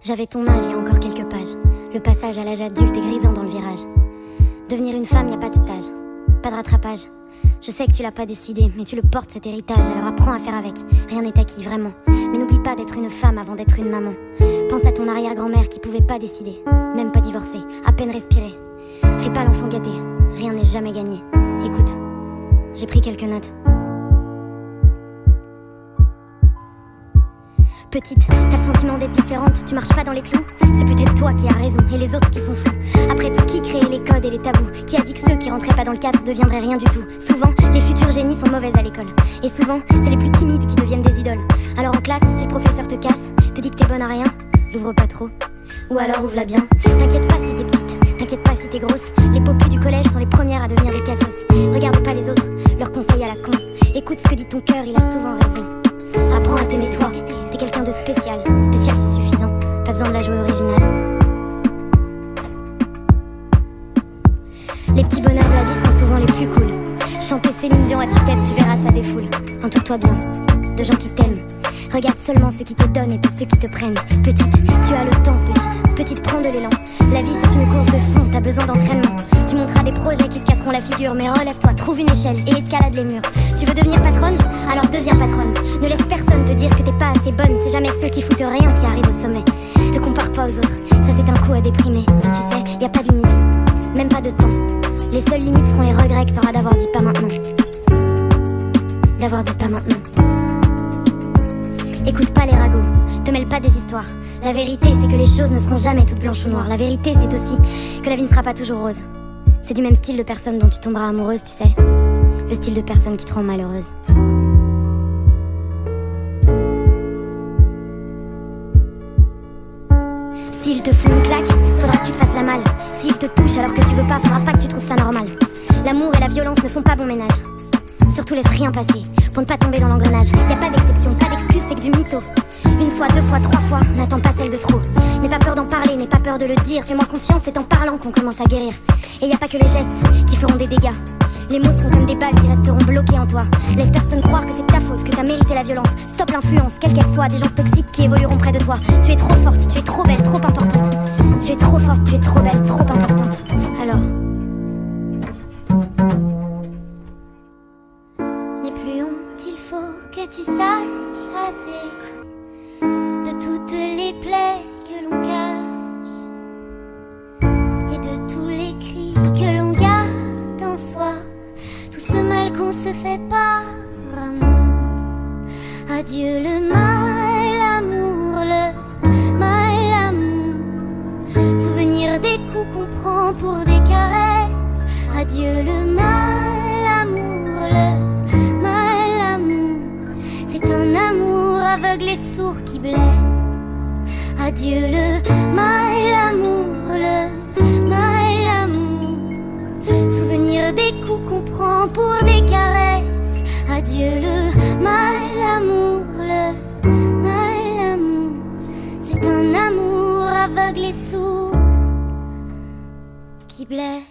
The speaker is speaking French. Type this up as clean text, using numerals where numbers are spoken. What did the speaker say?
J'avais ton âge et encore quelques pages. Le passage à l'âge adulte est grisant dans le virage. Devenir une femme, y a pas de stage, pas de rattrapage. Je sais que tu l'as pas décidé, mais tu le portes cet héritage. Alors apprends à faire avec, rien n'est acquis vraiment. Mais n'oublie pas d'être une femme avant d'être une maman. Pense à ton arrière-grand-mère qui pouvait pas décider, même pas divorcer, à peine respirer. Fais pas l'enfant gâté, rien n'est jamais gagné. Écoute, j'ai pris quelques notes. Petite, t'as le sentiment d'être différente, tu marches pas dans les clous. C'est peut-être toi qui as raison et les autres qui sont fous. Après tout, qui créait les codes et les tabous? Qui a dit que ceux qui rentraient pas dans le cadre deviendraient rien du tout? Souvent, les futurs génies sont mauvaises à l'école. Et souvent, c'est les plus timides qui deviennent des idoles. Alors en classe, si le professeur te casse, te dit que t'es bonne à rien, l'ouvre pas trop, ou alors ouvre-la bien. T'inquiète pas si t'es petite, t'inquiète pas si t'es grosse. Les popus du collège sont les premières à devenir des cassos. Regarde pas les autres, leurs conseils à la con. Écoute ce que dit ton cœur, il a souvent raison. Apprends à t'aimer toi, t'es quelqu'un de spécial. Spécial c'est suffisant, pas besoin de la jouer originale. Les petits bonheurs de la vie sont souvent les plus cool. Chanter Céline Dion à tue-tête, tu verras ça défoule. Entoure-toi bien, de gens qui t'aiment. Regarde seulement ceux qui te donnent et pas ceux qui te prennent. Petite, tu as le temps, petite, prends de l'élan. La vie c'est une course de fond, t'as besoin d'entraînement. Tu monteras des projets qui te casseront la figure. Mais relève-toi, trouve une échelle et escalade les murs. Tu veux devenir patronne? Alors deviens patronne. Ne laisse personne te dire que t'es pas assez bonne. C'est jamais ceux qui foutent rien qui arrivent au sommet. Te compare pas aux autres, ça c'est un coup à déprimer. Tu sais, y a pas de limite, même pas de temps. Les seules limites seront les regrets que t'auras d'avoir dit pas maintenant. D'avoir dit pas maintenant. Écoute pas les ragots, te mêle pas des histoires. La vérité c'est que les choses ne seront jamais toutes blanches ou noires. La vérité c'est aussi que la vie ne sera pas toujours rose. C'est du même style de personne dont tu tomberas amoureuse, tu sais. Le style de personne qui te rend malheureuse. S'il te fout une claque, faudra que tu te fasses la malle. S'il te touche alors que tu veux pas, faudra pas que tu trouves ça normal. L'amour et la violence ne font pas bon ménage. Surtout laisse rien passer, pour ne pas tomber dans l'engrenage. Y a pas d'exception, pas d'excuse, c'est que du mytho. Une fois, deux fois, trois fois, n'attends pas celle de trop. N'aie pas peur d'en parler, n'aie pas peur de le dire. Fais-moi confiance, c'est en parlant qu'on commence à guérir. Et y a pas que les gestes qui feront des dégâts. Les mots seront comme des balles qui resteront bloquées en toi. Laisse personne croire que c'est ta faute, que t'as mérité la violence. Stop l'influence, quelle qu'elle soit, des gens toxiques qui évolueront près de toi. Tu es trop forte, tu es trop belle, trop importante. Tu es trop forte, tu es trop belle, trop importante. Alors je n'ai plus honte, il faut que tu saches assez de toutes les plaies que l'on cache et de tous les cris que l'on garde en soi. Tout ce mal qu'on se fait par amour. Adieu le mal amour, le mal amour. Souvenir des coups qu'on prend pour des caresses. Adieu le mal amour, le mal amour. C'est un amour aveugle et sourd qui blesse. Adieu le mal amour, le mal amour. Souvenir des coups qu'on prend pour des caresses. Adieu le mal amour, le mal amour. C'est un amour aveugle et sourd qui blesse.